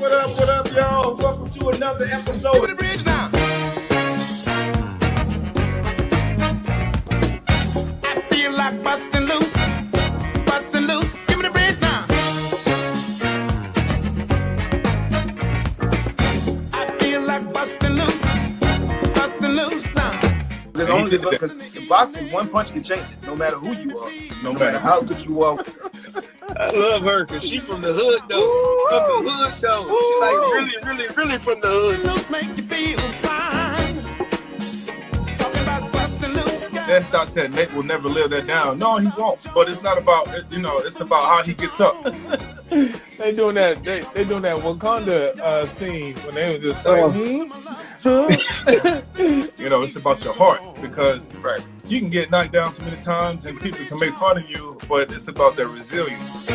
What up, y'all? Welcome to another episode. Give me the bridge now. I feel like busting loose, busting loose. Give me the bridge now. I feel like busting loose now. There's only because in boxing, one punch can change it, no matter who you are, no matter how good you are. I love her because she from the hood though. From the hood though. She like really from the hood. Loose make you feel fine. Talking about busting loose. That Stott said Nate will never live that down. No, he won't. But it's not about, it's about how he gets up. They doing that. They doing that Wakanda scene when they was just like, It's about your heart because you can get knocked down so many times and people can make fun of you, but it's about their resilience.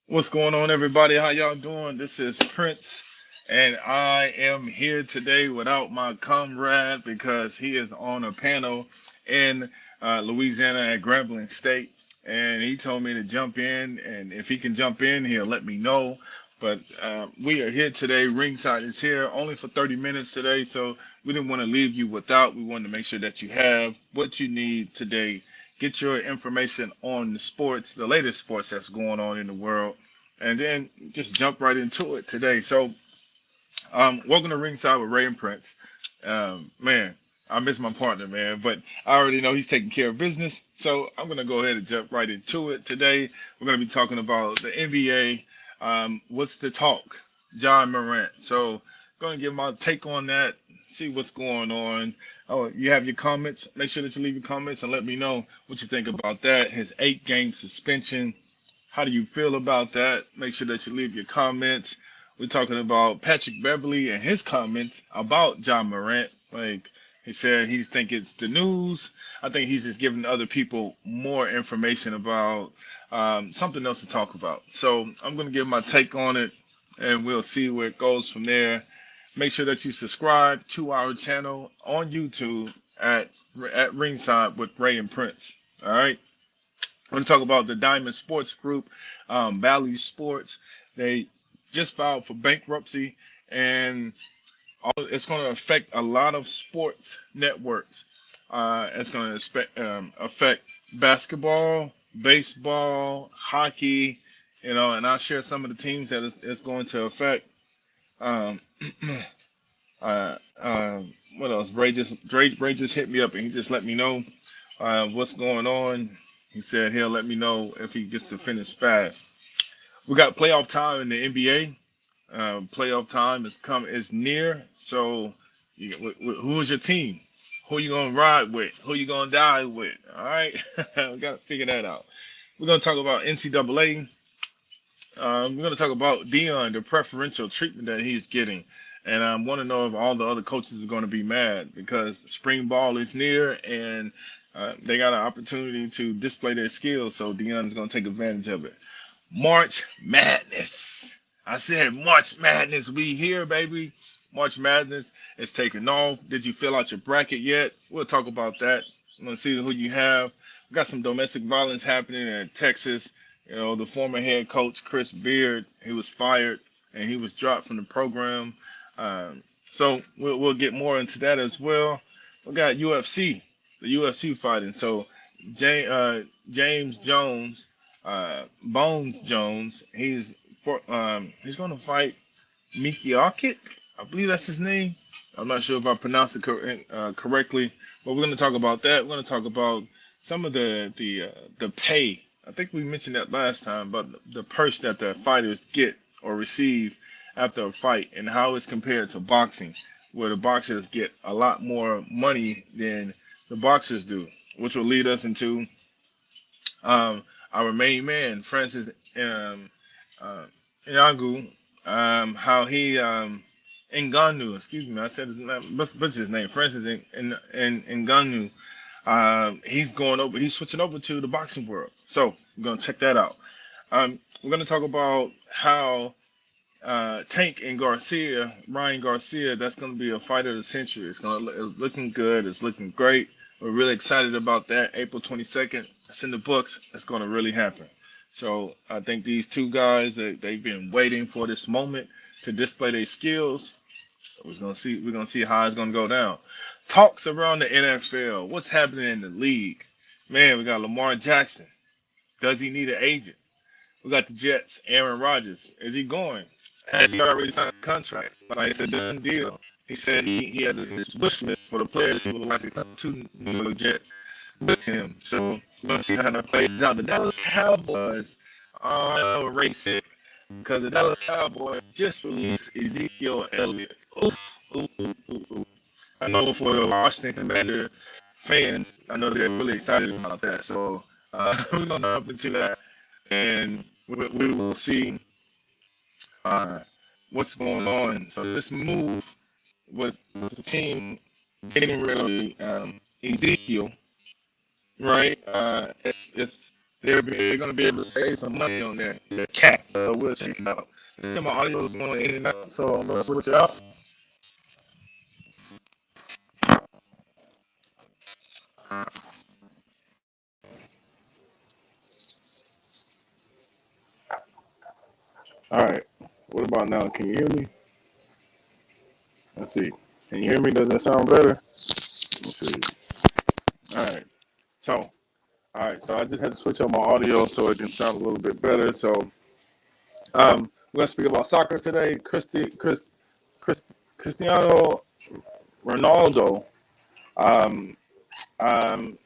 What's going on, everybody? How y'all doing? This is Prince, and I am here today without my comrade because he is on a panel in Louisiana at Grambling State, and he told me to jump in, and if he can jump in, he'll let me know. But we are here today. Ringside is here only for 30 minutes today, so we didn't want to leave you without. We wanted to make sure that you have what you need today. Get your information on the sports, the latest sports that's going on in the world, and then just jump right into it today. So, welcome to Ringside with Ray and Prince. Man, I miss my partner, man, but I already know he's taking care of business, so I'm going to go ahead and jump right into it. Today, we're going to be talking about the NBA. What's the talk? Ja Morant. So, going to give my take on that, see what's going on. Oh, you have your comments. Make sure that you leave your comments and let me know what you think about that. His 8-game suspension. How do you feel about that? Make sure that you leave your comments. We're talking about Patrick Beverley and his comments about Ja Morant. Like he said, he think it's the news. I think he's just giving other people more information about something else to talk about. So I'm going to give my take on it, and we'll see where it goes from there. Make sure that you subscribe to our channel on YouTube at Ringside with Ray and Prince. All right. We're going to talk about the Diamond Sports Group, Valley Sports. They just filed for bankruptcy, and it's going to affect a lot of sports networks. It's going to affect basketball, baseball, hockey, and I'll share some of the teams that it's going to affect. What else? Ray just hit me up and he just let me know what's going on. He said he'll let me know if he gets to finish fast. We got playoff time in the NBA. Playoff time is near. So, who's your team? Who you gonna ride with? Who you gonna die with? All right, we gotta figure that out. We're gonna talk about NCAA. We're gonna talk about Dion, the preferential treatment that he's getting. And I want to know if all the other coaches are going to be mad because spring ball is near and they got an opportunity to display their skills. So Dion is going to take advantage of it. March Madness. I said March Madness. We here, baby. March Madness is taking off. Did you fill out your bracket yet? We'll talk about that. I'm going to see who you have. We got some domestic violence happening in Texas. The former head coach, Chris Beard, he was fired and he was dropped from the program. So we'll get more into that as well. We got UFC, the UFC fighting. So James Jones, Bones Jones, he's going to fight Mikiakit. I believe that's his name. I'm not sure if I pronounced it correctly, but we're going to talk about that. We're going to talk about some of the pay. I think we mentioned that last time, but the purse that the fighters get or receive after a fight and how it's compared to boxing, where the boxers get a lot more money than the boxers do, which will lead us into our main man, Francis Ngannou, how he Ngannou, excuse me, I said his name, what's his name, Francis Ngannou. He's switching over to the boxing world. So we're gonna check that out. We're gonna talk about how Tank and Ryan Garcia, that's going to be a fight of the century. It's looking good. It's looking great. we're really excited about that. April 22nd. It's in the books. It's going to really happen. So I think these two guys, they've been waiting for this moment to display their skills. We're gonna see how it's gonna go down. Talks around the NFL. What's happening in the league? Man, we got Lamar Jackson. Does he need an agent? We got the Jets. Aaron Rodgers. Is he going? Has he already signed a contract? Like it's a done deal. He said he has his wish list for the players he would like to come to New York Jets with him. So we're gonna see how that plays out. The Dallas Cowboys are racing because the Dallas Cowboys just released Ezekiel Elliott. Oof, oof, oof, oof, oof. I know for the Washington Commander fans, I know they're really excited about that. So we're gonna jump into that, and we will see uh, what's going on. So this move with the team getting rid of Ezekiel, right? It's they're going to be able to save some money on their cap. We'll check it out. See, my audio is going in and out, so I'm going to switch it out. All right. What about now? Can you hear me? Let's see. Can you hear me? Does that sound better? Let's see. All right. So, So I just had to switch up my audio so it can sound a little bit better. So, we're gonna speak about soccer today. Cristiano Ronaldo. Um,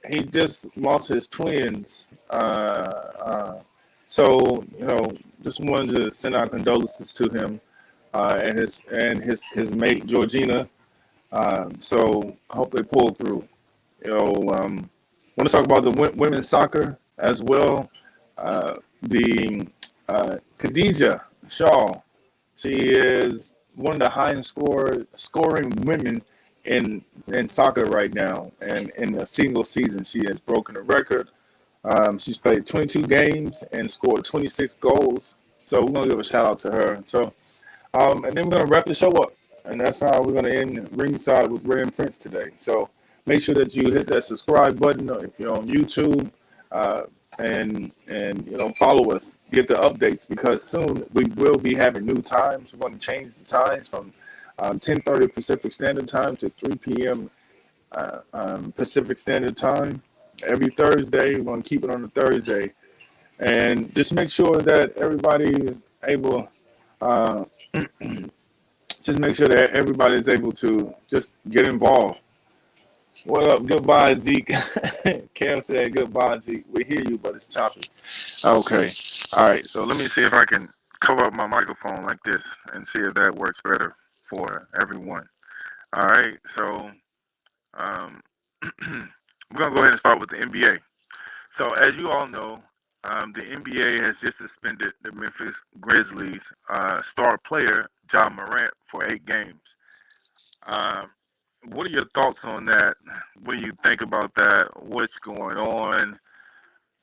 he just lost his twins. So just wanted to send our condolences to him and his mate Georgina. So I hope they pull through. Want to talk about the women's soccer as well. The Khadija Shaw, she is one of the highest scoring women in soccer right now, and in a single season, she has broken a record. She's played 22 games and scored 26 goals. So we're gonna give a shout out to her. So, and then we're gonna wrap the show up, and that's how we're gonna end Ringside with Ray and Prince today. So make sure that you hit that subscribe button if you're on YouTube, and follow us, get the updates, because soon we will be having new times. We're going to change the times from 10:30 Pacific Standard Time to 3 p.m. Pacific Standard Time every Thursday. We're going to keep it on a Thursday, and just make sure that everybody is able. Just make sure that everybody is able to just get involved. What up? Goodbye, Zeke. Cam said goodbye, Zeke. We hear you, but it's choppy. Okay. All right. So let me see if I can cover up my microphone like this and see if that works better for everyone. All right. So we're going to go ahead and start with the NBA. So as you all know, the NBA has just suspended the Memphis Grizzlies star player Ja Morant for 8 games. What are your thoughts on that? What do you think about that? What's going on?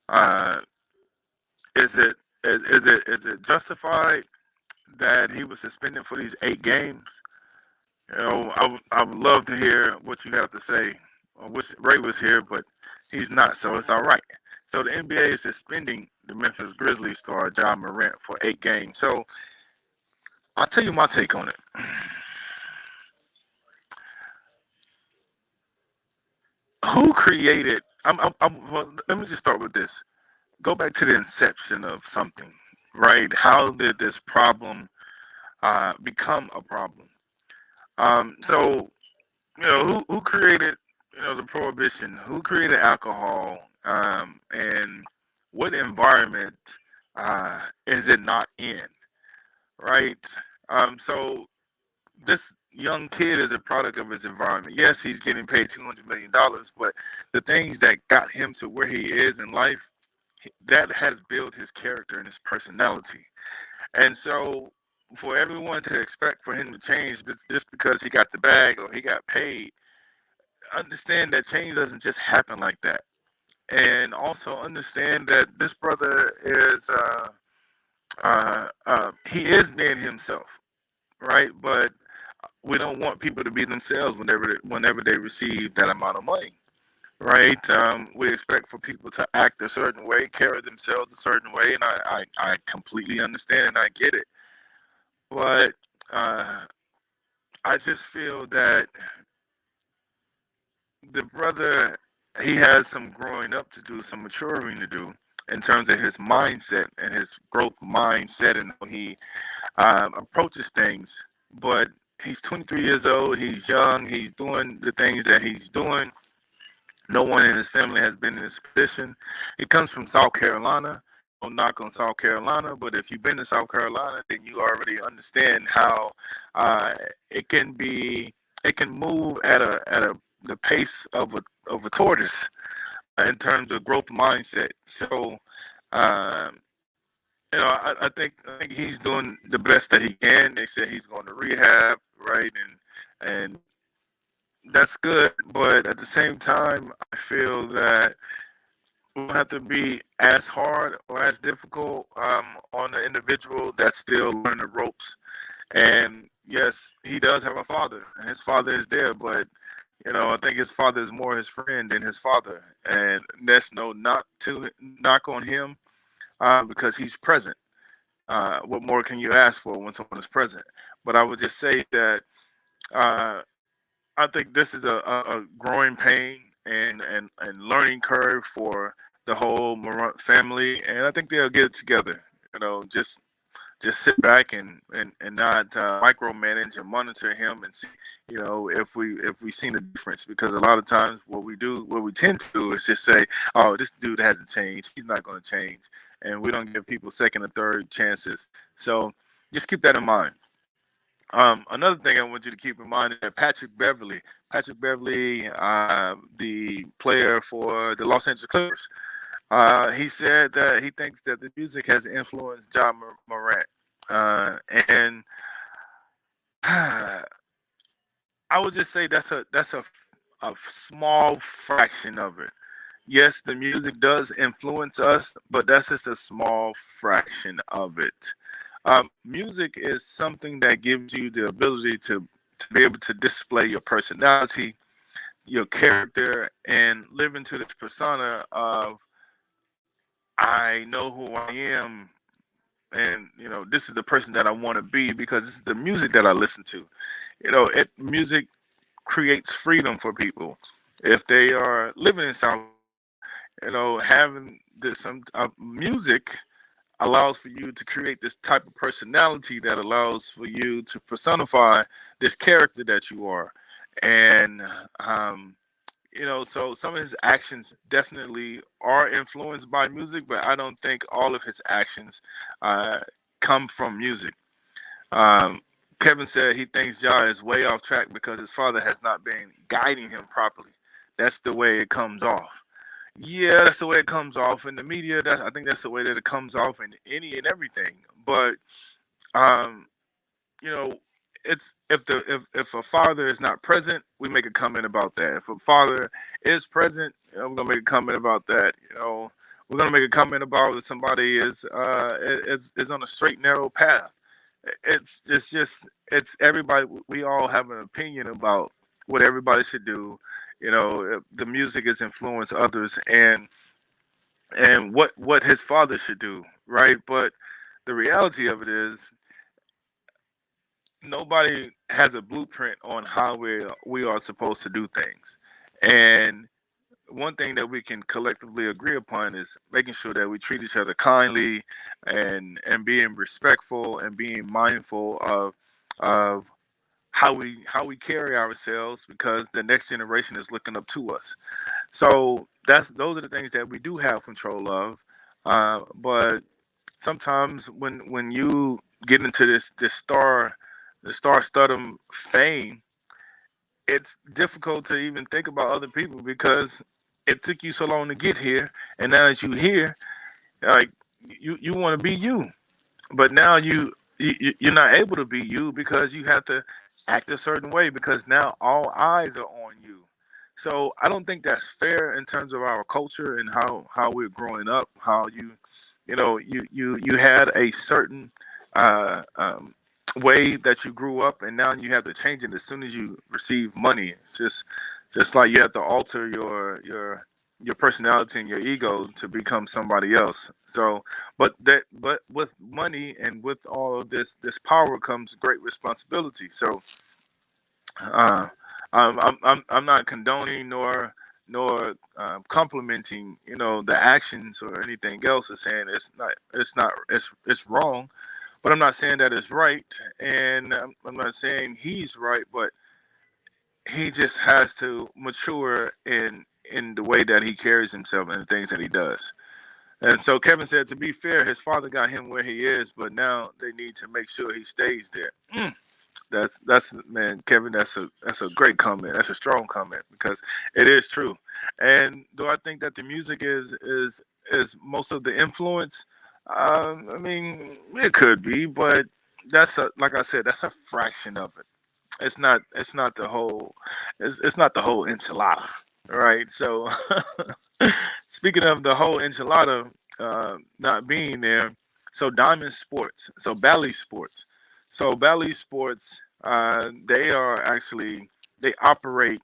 Uh, is it justified that he was suspended for these 8 games? I would love to hear what you have to say. I wish Ray was here, but he's not, so it's all right. So the NBA is suspending the Memphis Grizzlies star Ja Morant for 8 games. So I'll tell you my take on it. Who created? Well, let me just start with this. Go back to the inception of something, right? How did this problem become a problem? So who created the prohibition? Who created alcohol? And what environment is it not in? Right? So this young kid is a product of his environment. Yes, he's getting paid $200 million, but the things that got him to where he is in life, that has built his character and his personality. And so for everyone to expect for him to change just because he got the bag or he got paid, understand that change doesn't just happen like that. And also understand that this brother is he is being himself, right? But we don't want people to be themselves whenever they receive that amount of money. right? We expect for people to act a certain way, carry themselves a certain way, and I completely understand and I get it. But uh, I just feel that the brother, he has some growing up to do, some maturing to do in terms of his mindset and his growth mindset and how he approaches things. But he's 23 years old, he's young, he's doing the things that he's doing. No one in his family has been in this position. He comes from South Carolina. No knock on South Carolina, but if you've been to South Carolina, then you already understand how uh, it can be. It can move at a the pace of a tortoise in terms of growth mindset. So, um, I think he's doing the best that he can. They said he's going to rehab, right, and that's good. But at the same time, I feel that we don't have to be as hard or as difficult on the individual that's still learning the ropes. And yes, he does have a father, and his father is there, but I think his father is more his friend than his father, and that's no knock on him because he's present. What more can you ask for when someone is present? But I would just say that uh, I think this is a growing pain and learning curve for the whole Morant family, and I think they'll get it together. Just sit back and not micromanage and monitor him and see, if we seen a difference. Because a lot of times what we tend to do is just say, oh, this dude hasn't changed, he's not going to change, and we don't give people second or third chances. So just keep that in mind. Another thing I want you to keep in mind is that Patrick Beverly, the player for the Los Angeles Clippers, he said that he thinks that the music has influenced John Morant. And I would just say a small fraction of it. Yes, the music does influence us, but that's just a small fraction of it. Music is something that gives you the ability to be able to display your personality, your character, and live into this persona of I know who I am, and this is the person that I want to be because this is the music that I listen to. Music creates freedom for people if they are living in South. Having this some music allows for you to create this type of personality that allows for you to personify this character that you are. And so some of his actions definitely are influenced by music, but I don't think all of his actions uh, come from music. um, Kevin said he thinks Ja is way off track because his father has not been guiding him properly. That's the way it comes off. Yeah, that's the way it comes off in the media. I think that's the way that it comes off in any and everything. But um, you know, it's if a father is not present, we make a comment about that. If a father is present, we're gonna make a comment about that. We're gonna make a comment about if somebody is on a straight narrow path. It's everybody. We all have an opinion about what everybody should do. If the music has influenced others, and what his father should do, right? But the reality of it is nobody has a blueprint on how we are supposed to do things. And one thing that we can collectively agree upon is making sure that we treat each other kindly and being respectful and being mindful of how we carry ourselves because the next generation is looking up to us. So those are the things that we do have control of. But sometimes when you get into this the star stardom fame, it's difficult to even think about other people because it took you so long to get here, and now that you're here, like you want to be you, but now you're not able to be you because you have to act a certain way because now all eyes are on you. So I don't think that's fair in terms of our culture and how we're growing up. How you had a certain uh, um, way that you grew up, and now you have to change it as soon as you receive money. It's Just like you have to alter your personality and your ego to become somebody else. So, but with money and with all of this power comes great responsibility. So, uh, I'm not condoning nor complimenting, the actions or anything else. Or saying it's wrong, but I'm not saying that it's right, and I'm not saying he's right, but he just has to mature in the way that he carries himself and the things that he does. And so Kevin said, to be fair, his father got him where he is, but now they need to make sure he stays there. That's man, Kevin. That's a great comment. That's a strong comment because it is true. And do I think that the music is most of the influence? I mean, it could be, but like I said, that's a fraction of it. It's not the whole it's not the whole enchilada, right? So speaking of the whole enchilada not being there, so Diamond Sports, so Bally Sports, they are actually they operate.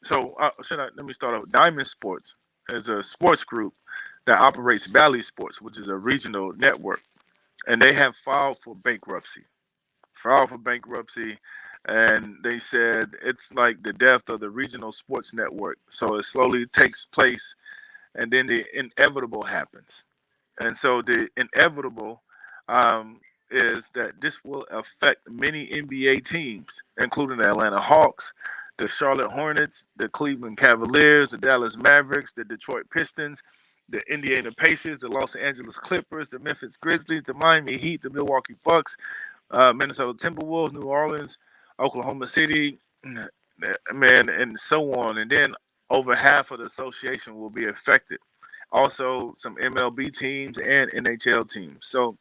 So should I let me start off? Diamond Sports is a sports group that operates Bally Sports, which is a regional network, and they have filed for bankruptcy, and they said it's like the death of the regional sports network. So it slowly takes place, and then the inevitable happens. And so the inevitable is that this will affect many NBA teams, including the Atlanta Hawks, the Charlotte Hornets, the Cleveland Cavaliers, the Dallas Mavericks, the Detroit Pistons, the Indiana Pacers, the Los Angeles Clippers, the Memphis Grizzlies, the Miami Heat, the Milwaukee Bucks, Minnesota Timberwolves, New Orleans, Oklahoma City, man, and so on. And then over half of the association will be affected. Also, some MLB teams and NHL teams. So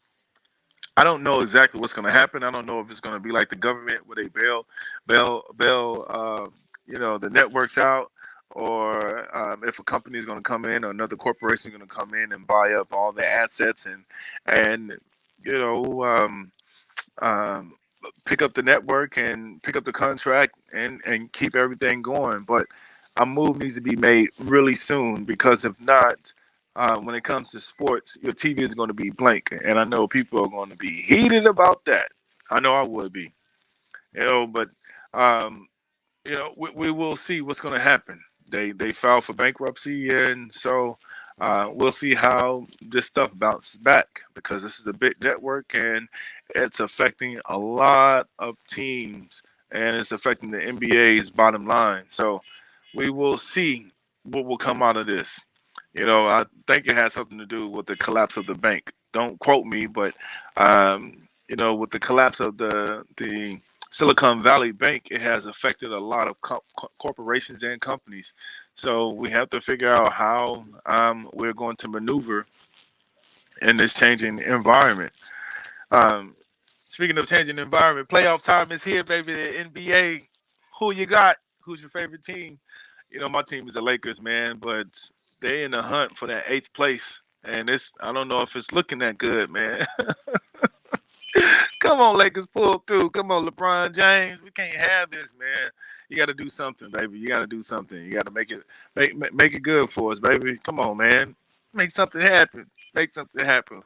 I don't know exactly what's going to happen. I don't know if it's going to be like the government where they bail, the networks out, or if a company is going to come in or another corporation is going to come in and buy up all the assets and you know um, pick up the network and pick up the contract and keep everything going. But a move needs to be made really soon because if not, when it comes to sports, your TV is going to be blank, and I know people are going to be heated about that. I know I would be, but um, we will see what's going to happen. They filed for bankruptcy, and so we'll see how this stuff bounces back because this is a big network and it's affecting a lot of teams and it's affecting the NBA's bottom line. So we will see what will come out of this. I think it has something to do with the collapse of the bank. Don't quote me, but with the collapse of the Silicon Valley Bank, it has affected a lot of corporations and companies. So we have to figure out how we're going to maneuver in this changing environment. Um, Speaking of changing environment, playoff time is here, baby. The NBA. Who you got? Who's your favorite team? My team is the Lakers, man, but they in the hunt for that eighth place, and I don't know if it's looking that good, man. Come on, Lakers, pull through. Come on, LeBron James. We can't have this, man. You got to do something, baby. You got to do something. You got to make it good for us, baby. Come on, man. Make something happen. Make something happen.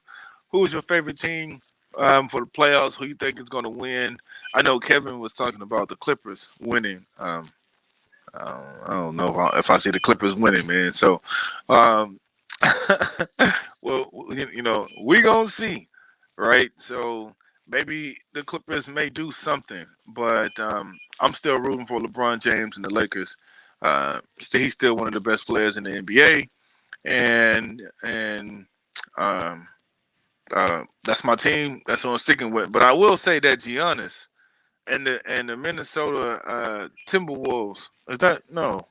Who's your favorite team for the playoffs? Who you think is going to win? I know Kevin was talking about the Clippers winning. I don't know if I see the Clippers winning, man. So, um, well, we gonna see, right? So maybe the Clippers may do something, but I'm still rooting for LeBron James and the Lakers. He's still one of the best players in the NBA, and um, that's my team. That's what I'm sticking with. But I will say that Giannis and the Minnesota Timberwolves is that no.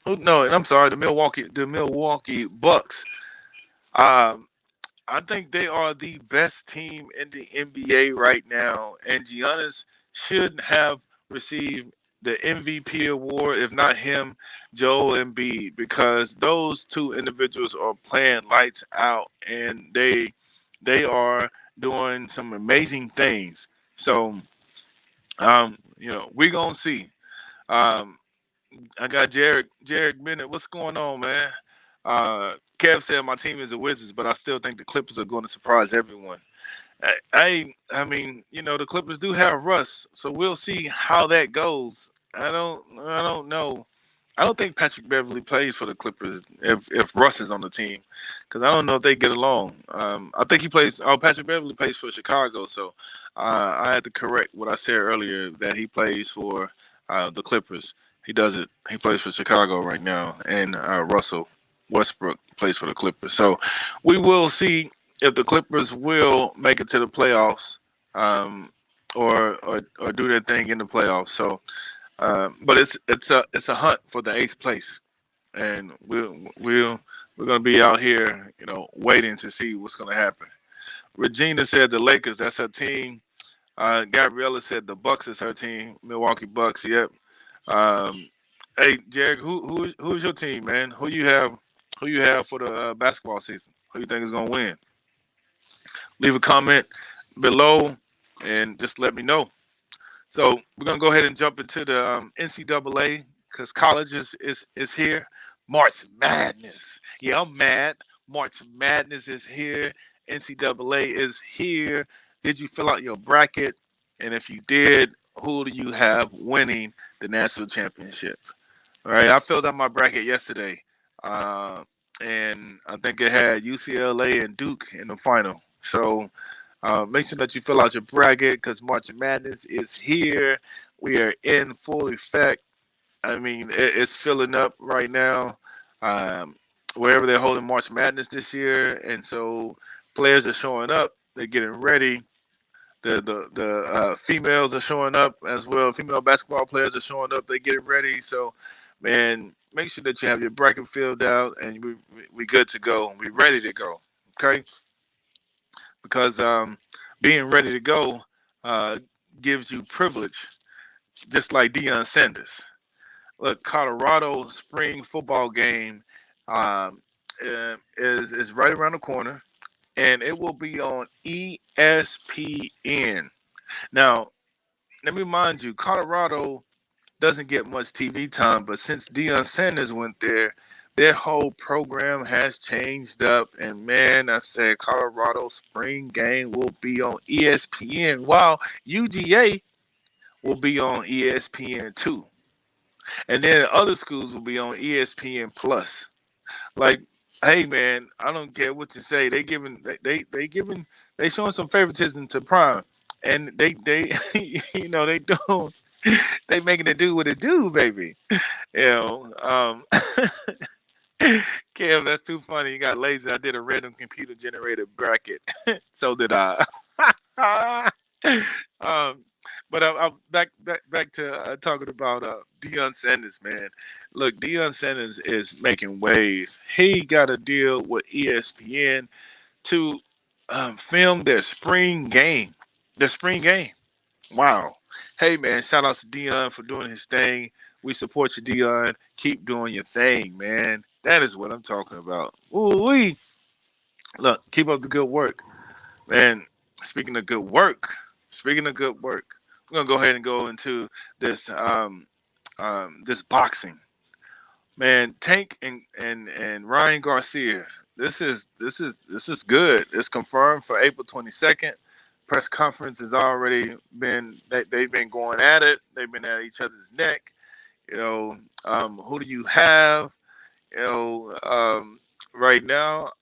No, I'm sorry, the Milwaukee Bucks. Um, I think they are the best team in the NBA right now, and Giannis should have received the MVP award, if not him, Joel Embiid, because those two individuals are playing lights out, and they are doing some amazing things. So, we're gonna see. Um, I got Jared Bennett. What's going on, man? Kev said my team is the Wizards, but I still think the Clippers are going to surprise everyone. I mean, the Clippers do have Russ, so we'll see how that goes. I don't know. I don't think Patrick Beverly plays for the Clippers if Russ is on the team, because I don't know if they get along. I think he plays. Oh, Patrick Beverly plays for Chicago, so I had to correct what I said earlier that he plays for the Clippers. He does it. He plays for Chicago right now, and Russell Westbrook plays for the Clippers. So we will see if the Clippers will make it to the playoffs, um, or do their thing in the playoffs. So, but it's a hunt for the eighth place, and we're gonna be out here, waiting to see what's gonna happen. Regina said the Lakers. That's her team. Gabriella said the Bucks is her team. Milwaukee Bucks. Yep. Um, hey, Jared, who's your team, man? Who you have? Who you have for the basketball season? Who you think is gonna win? Leave a comment below and just let me know. So we're gonna go ahead and jump into the NCAA because college is here. March Madness. Yeah, I'm mad. March Madness is here. NCAA is here. Did you fill out your bracket? And if you did, who do you have winning the national championship? All right, I filled out my bracket yesterday, uh, and I think it had UCLA and Duke in the final. So make sure that you fill out your bracket because March Madness is here. We are in full effect. I mean, it's filling up right now. Um, Wherever they're holding March Madness this year, and so players are showing up. They're getting ready. The females are showing up as well. Female basketball players are showing up. They're getting ready. So, man, make sure that you have your bracket filled out and we good to go. We ready to go. Okay, because being ready to go uh, gives you privilege, just like Deion Sanders. Look, Colorado spring football game um, is right around the corner, and it will be on ESPN. Now, let me remind you, Colorado doesn't get much TV time, but since Deion Sanders went there, their whole program has changed up. And man, I said Colorado spring game will be on ESPN, while UGA will be on ESPN too. And then other schools will be on ESPN Plus. Like, hey man, I don't care what you say. They showing some favoritism to Prime, and they they don't they making it do what it do, baby. You know, Kev, that's too funny. You got lazy. I did a random computer generated bracket. So did I. um, but I'm back to talking about Deion Sanders, man. Look, Deion Sanders is making waves. He got a deal with ESPN to film their spring game. Their spring game. Wow. Hey man, shout out to Dion for doing his thing. We support you, Dion. Keep doing your thing, man. That is what I'm talking about. Ooh wee. Look, keep up the good work. And speaking of good work, speaking of good work, we're gonna go ahead and go into this this boxing. Man, Tank and Ryan Garcia. This is good. It's confirmed for April 22nd. Press conference has already been. They've been going at it. They've been at each other's neck. Who do you have? You know, right now,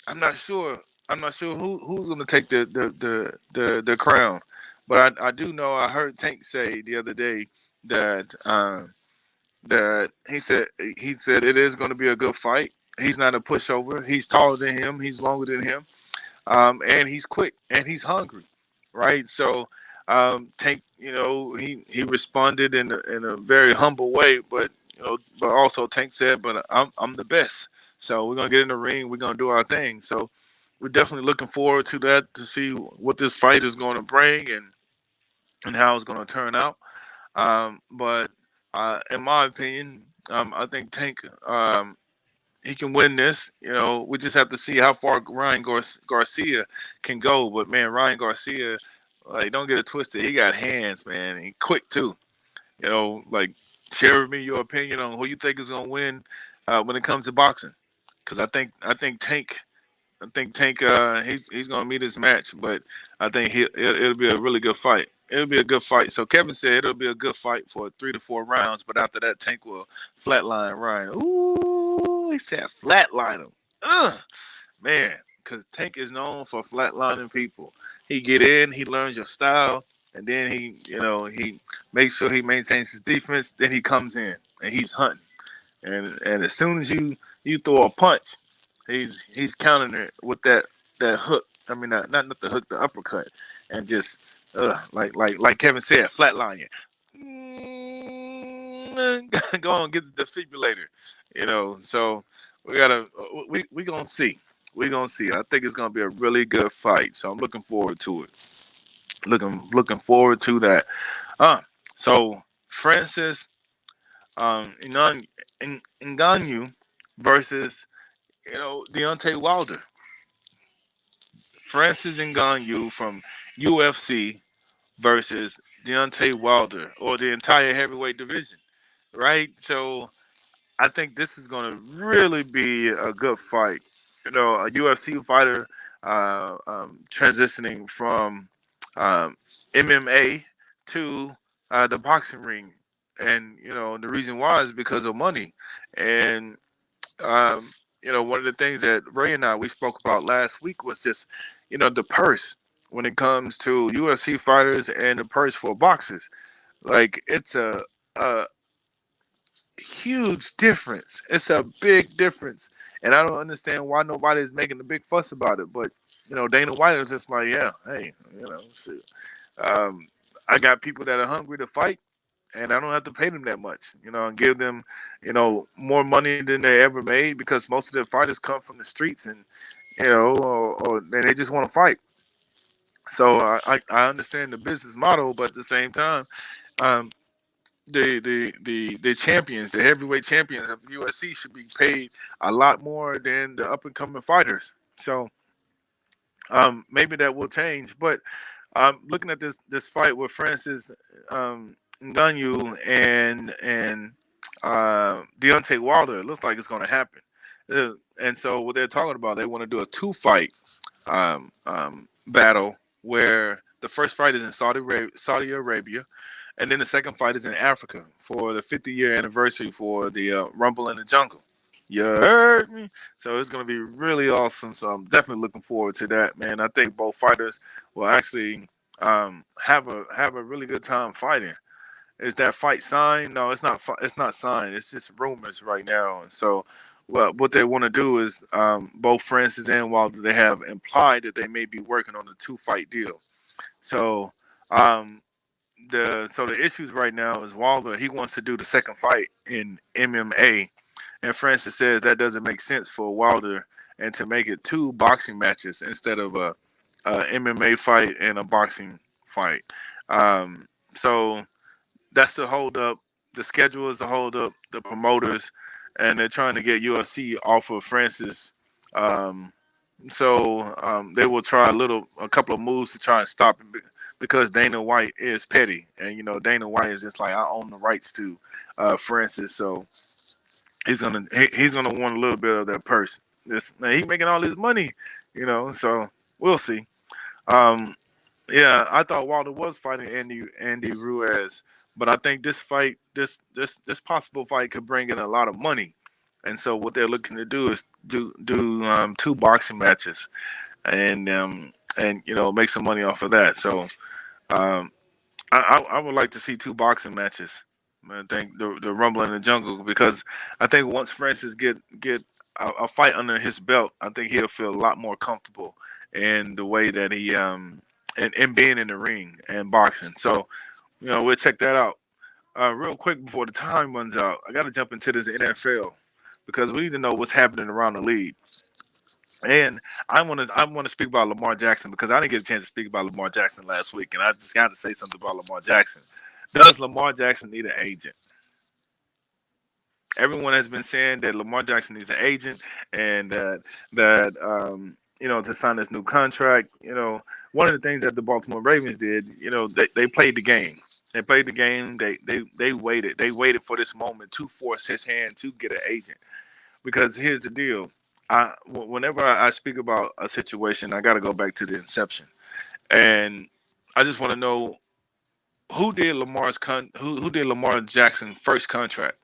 I'm not sure. I'm not sure who's going to take the crown. But I do know I heard Tank say the other day that that he said it is going to be a good fight. He's not a pushover. He's taller than him. He's longer than him. And he's quick and he's hungry, right? So Tank, he responded in a very humble way, but but also Tank said, "But I'm the best." So we're gonna get in the ring. We're gonna do our thing. So we're definitely looking forward to that to see what this fight is going to bring and how it's going to turn out. But in my opinion, I think Tank he can win this. We just have to see how far Ryan Garcia can go. But man, Ryan Garcia, like, don't get it twisted. He got hands, man. He quick too. Like share with me your opinion on who you think is gonna win when it comes to boxing. Because I think Tank he's gonna meet his match, but I think it'll be a really good fight. It'll be a good fight. So Kevin said it'll be a good fight for 3 to 4 rounds, but after that Tank will flatline Ryan. Ooh, he said flatline him. Ugh, man, because Tank is known for flatlining people. He get in, he learns your style, and then he makes sure he maintains his defense. Then he comes in and he's hunting. And as soon as you throw a punch, he's countering it with that hook. I mean, not the hook, the uppercut, and just like Kevin said, flatline you. Go on, get the defibrillator. So we gotta we gonna see. We gonna see. I think it's gonna be a really good fight. So I'm looking forward to it. Looking forward to that. So Francis Ngannou versus Deontay Wilder. Francis Ngannou from UFC versus Deontay Wilder, or the entire heavyweight division, right? So I think this is going to really be a good fight. A UFC fighter transitioning from um, MMA to the boxing ring, and the reason why is because of money. And um, one of the things that Ray and I we spoke about last week was just the purse when it comes to UFC fighters and the purse for boxers. Like it's a huge difference. It's a big difference, and I don't understand why nobody's making a big fuss about it. But Dana White is just like, yeah, hey, shit. Um, I got people that are hungry to fight, and I don't have to pay them that much, and give them, more money than they ever made because most of their fighters come from the streets and or and they just want to fight. So I understand the business model, but at the same time, um, the champions, the heavyweight champions of the USC should be paid a lot more than the up and coming fighters. So maybe that will change. But looking at this fight with Francis Ngannou and Deontay Wilder, it looks like it's going to happen. And so what they're talking about, they want to do a two fight battle where the first fight is in Saudi Arabia, and then the second fight is in Africa for the 50-year anniversary for the Rumble in the Jungle. You heard me? So it's going to be really awesome. So I'm definitely looking forward to that, man. I think both fighters will actually have a really good time fighting. Is that fight signed? No, it's not. It's not signed. It's just rumors right now. And so, well, what they want to do is both Francis and Wilder they have implied that they may be working on a two-fight deal. So um, the issues right now is Wilder he wants to do the second fight in MMA, and Francis says that doesn't make sense for Wilder and to make it two boxing matches instead of a MMA fight and a boxing fight. So that's the hold up. The schedule is the hold up. The promoters, and they're trying to get UFC off of Francis. Um, so they will try a couple of moves to try and stop him because Dana White is petty, and Dana White is just like I own the rights to Francis, so he's gonna want a little bit of that purse. This man, he making all this money, So we'll see. Um, yeah, I thought Wilder was fighting Andy Ruiz, but I think this fight, this possible fight, could bring in a lot of money, and so what they're looking to do is do two boxing matches, and make some money off of that. So um, I would like to see two boxing matches. I think the Rumble in the Jungle because I think once Francis get a fight under his belt, I think he'll feel a lot more comfortable in the way that he and being in the ring and boxing. So we'll check that out. Real quick before the time runs out, I got to jump into this NFL because we need to know what's happening around the league. And I want to speak about Lamar Jackson because I didn't get a chance to speak about Lamar Jackson last week, and I just got to say something about Lamar Jackson. Does Lamar Jackson need an agent? Everyone has been saying that Lamar Jackson needs an agent, and that to sign this new contract. One of the things that the Baltimore Ravens did, they played the game. They played the game. They waited. They waited for this moment to force his hand to get an agent. Because here's the deal. Whenever I speak about a situation, I got to go back to the inception, and I just want to know who did Lamar Jackson first contract.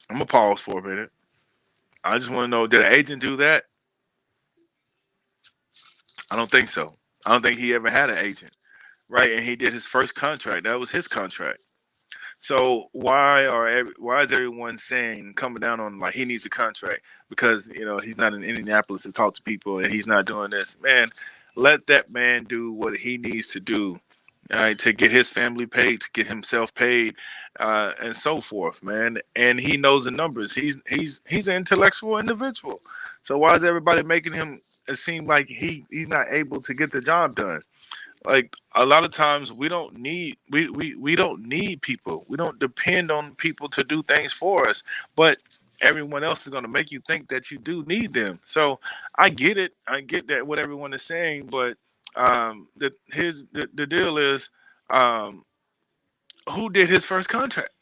I'm gonna pause for a minute. I just want to know, did an agent do that? I don't think so. I don't think he ever had an agent, right? And he did his first contract. That was his contract. So why is everyone saying coming down on like he needs a contract because he's not in Indianapolis to talk to people and he's not doing this? Man, let that man do what he needs to do, all right, to get his family paid, to get himself paid, and so forth, man. And he knows the numbers. He's an intellectual individual. So why is everybody making him it seem like he's not able to get the job done? Like a lot of times we don't need people. We don't depend on people to do things for us, but everyone else is going to make you think that you do need them. So I get it. I get that what everyone is saying, but the deal is, um, who did his first contract?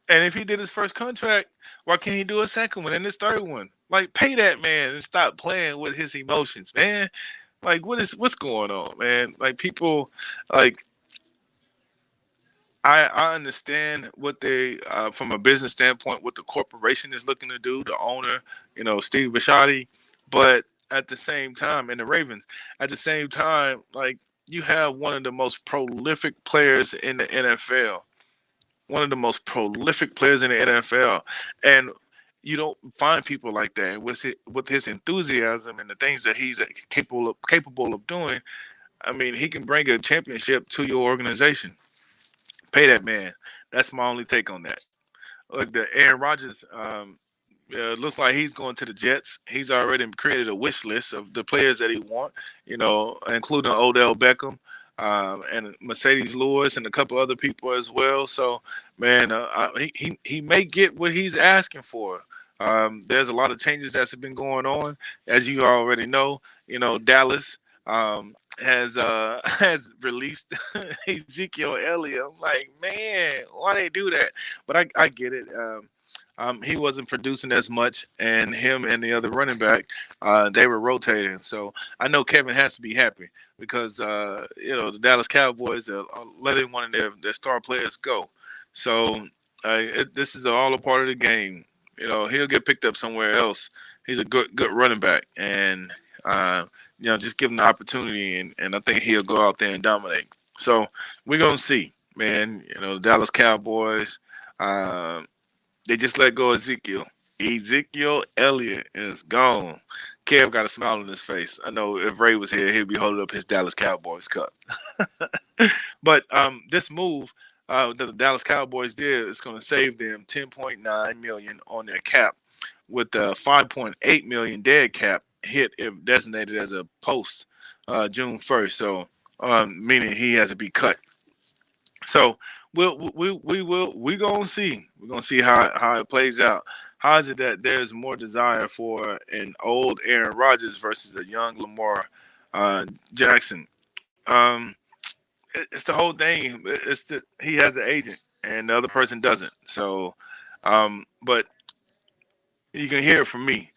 And if he did his first contract, why can't he do a second one and his third one? Like pay that man and stop playing with his emotions, man. Like what's going on, man? Like people, like I understand what they from a business standpoint what the corporation is looking to do, the owner, Steve Bisciotti, but at the same time, and the Ravens, at the same time, like you have one of the most prolific players in the NFL, one of the most prolific players in the NFL, and you don't find people like that with his enthusiasm and the things that he's capable of doing. I mean, he can bring a championship to your organization. Pay that man. That's my only take on that. Look, the Aaron Rodgers looks like he's going to the Jets. He's already created a wish list of the players that he want, including Odell Beckham, and Mercedes Lewis and a couple other people as well. So, man, he may get what he's asking for. There's a lot of changes that's been going on, as you already know. Dallas has has released Ezekiel Elliott. I'm like, man, why they do that? But I get it. He wasn't producing as much, and him and the other running back, they were rotating. So I know Kevin has to be happy because the Dallas Cowboys are letting one of their star players go. So this is all a part of the game. He'll get picked up somewhere else. He's a good running back, and just give him the opportunity, and I think he'll go out there and dominate. So we're gonna see, man. The Dallas Cowboys. Um, they just let go of Ezekiel. Ezekiel Elliott is gone. Kev got a smile on his face. I know if Ray was here, he'd be holding up his Dallas Cowboys cup. But this move that the Dallas Cowboys did is going to save them 10.9 million on their cap, with the 5.8 million dead cap hit if designated as a post June 1st. So meaning he has to be cut. So we gonna see. We're gonna see how it plays out. How is it that there's more desire for an old Aaron Rodgers versus a young Lamar Jackson? Um, it's the whole thing. He has an agent and the other person doesn't. So, but you can hear it from me.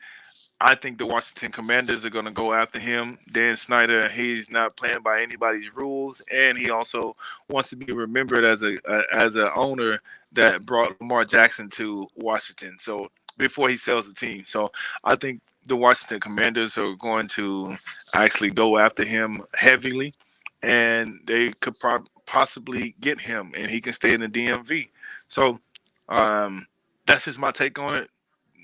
I think the Washington Commanders are going to go after him. Dan Snyder, he's not playing by anybody's rules, and he also wants to be remembered as a owner that brought Lamar Jackson to Washington. So before he sells the team, so I think the Washington Commanders are going to actually go after him heavily, and they could possibly get him, and he can stay in the DMV. So um, that's just my take on it.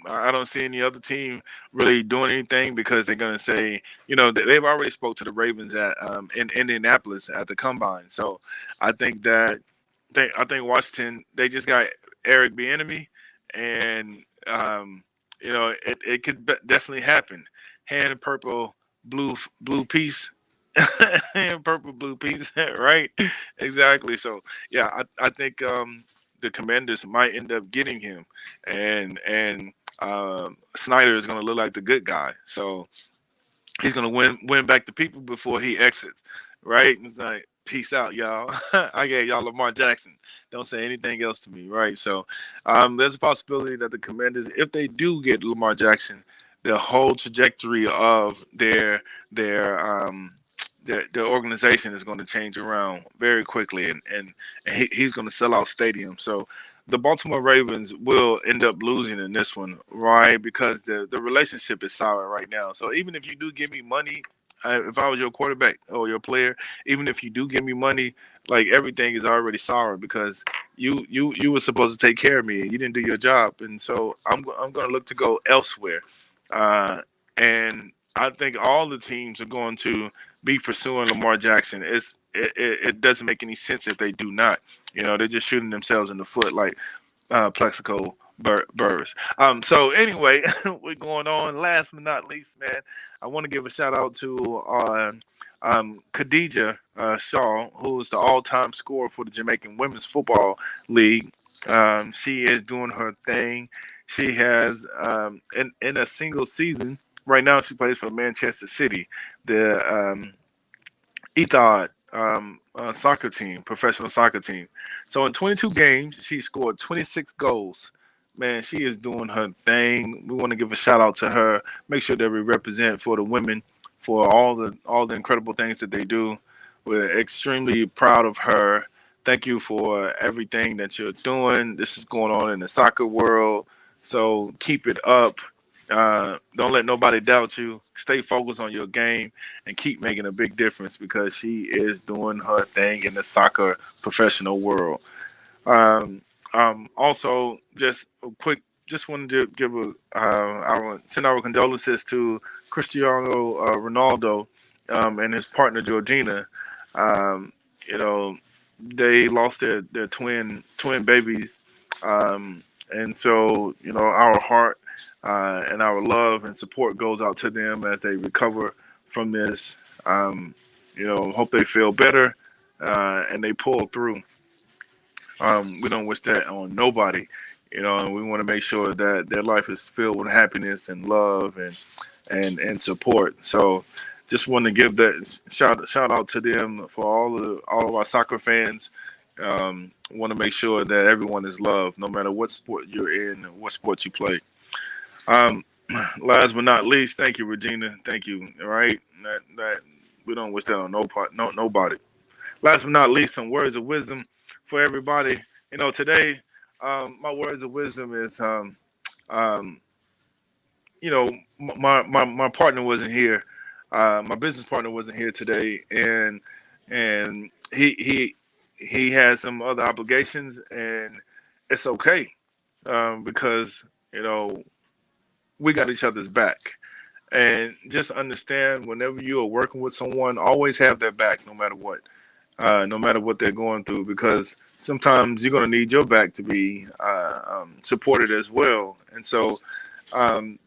I don't see any other team really doing anything because they're going to say, they've already spoke to the Ravens at in Indianapolis at the combine. So I think I think Washington, they just got Eric Bieniemy, and it could definitely happen. Hand purple, blue piece. And purple blue piece, right? Exactly. So yeah, I think the Commanders might end up getting him, and Snyder is going to look like the good guy. So he's going to win back the people before he exits, right? It's like Peace out, y'all. I gave y'all Lamar Jackson. Don't say anything else to me, right? So, there's a possibility that the Commanders, if they do get Lamar Jackson, the whole trajectory of their their organization is going to change around very quickly, and he's going to sell out stadiums. So, the Baltimore Ravens will end up losing in this one, right? Because the relationship is sour right now. So, even if you do give me money, if I was your quarterback or your player, even if you do give me money, like everything is already sour because you were supposed to take care of me and you didn't do your job, and so I'm going to look to go elsewhere, and I think all the teams are going to be pursuing Lamar Jackson. It doesn't make any sense if they do not. You know, they're just shooting themselves in the foot like Plexico Burrs. So anyway, we're going on. Last but not least, man, I want to give a shout out to Khadija Shaw, who is the all-time scorer for the Jamaican Women's Football League. She is doing her thing. She has in a single season. Right now, she plays for Manchester City. The Ethod soccer team, professional soccer team. So in 22 games, she scored 26 goals. Man, she is doing her thing. We want to give a shout out to her. Make sure that we represent for the women for all the incredible things that they do. We're extremely proud of her. Thank you for everything that you're doing. This is going on in the soccer world. So keep it up. Don't let nobody doubt you. Stay focused on your game and keep making a big difference because she is doing her thing in the soccer professional world. Um, also, just a quick, just wanted to give send our condolences to Cristiano Ronaldo and his partner Georgina. Um, you know, they lost their twin babies, and so our heart and our love and support goes out to them as they recover from this. Hope they feel better and they pull through. We don't wish that on nobody, and we want to make sure that their life is filled with happiness and love and support. So, just want to give that shout out to them for all of our soccer fans. Want to make sure that everyone is loved, no matter what sport you're in, what sport you play. Um, Last but not least, thank you, Regina. Thank you. All right, that we don't wish that on nobody. Last but not least, some words of wisdom for everybody. Today, my words of wisdom is, um, my partner wasn't here. My business partner wasn't here today, and he had some other obligations, and it's okay because we got each other's back. And just understand whenever you are working with someone, always have their back, no matter what they're going through, because sometimes you're going to need your back to be supported as well. And so, um,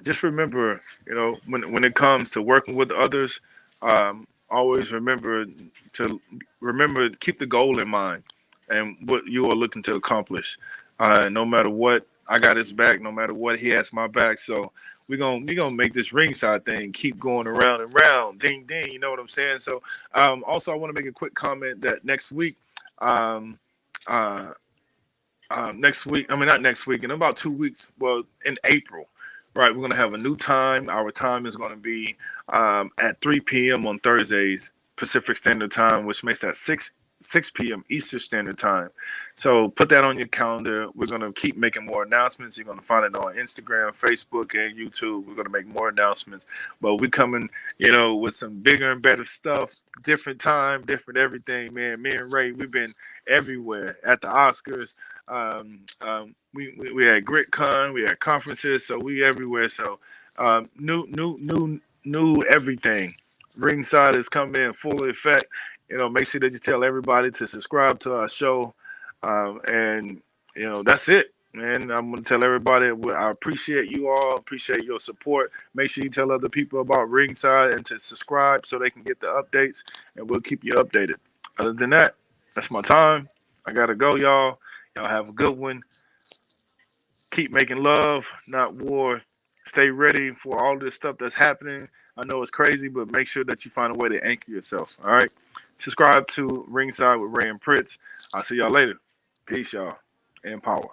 just remember, when it comes to working with others, always remember keep the goal in mind and what you are looking to accomplish. No matter what, I got his back. No matter what, he has my back. So we gonna make this ringside thing keep going around and round, ding ding. You know what I'm saying? So also, I want to make a quick comment that next week. Um, uh, Next week, I mean, not next week, in about 2 weeks, well, in April, right, we're going to have a new time. Our time is going to be at 3 p.m. on Thursdays, Pacific Standard Time, which makes that 6 p.m. Eastern Standard Time. So put that on your calendar. We're going to keep making more announcements. You're going to find it on Instagram, Facebook, and YouTube. We're going to make more announcements. But we're coming, with some bigger and better stuff, different time, different everything, man. Me and Ray, we've been everywhere at the Oscars. We had GritCon, we had conferences, so we everywhere. So new everything. Ringside is coming in full effect. Make sure that you tell everybody to subscribe to our show. And that's it, man. I'm gonna tell everybody I appreciate you all, appreciate your support. Make sure you tell other people about Ringside and to subscribe so they can get the updates, and we'll keep you updated. Other than that, that's my time. I gotta go, y'all. Y'all have a good one. Keep making love, not war. Stay ready for all this stuff that's happening. I know it's crazy, but make sure that you find a way to anchor yourself. All right. Subscribe to Ringside with Ray and Prince. I'll see y'all later. Peace, y'all, and power.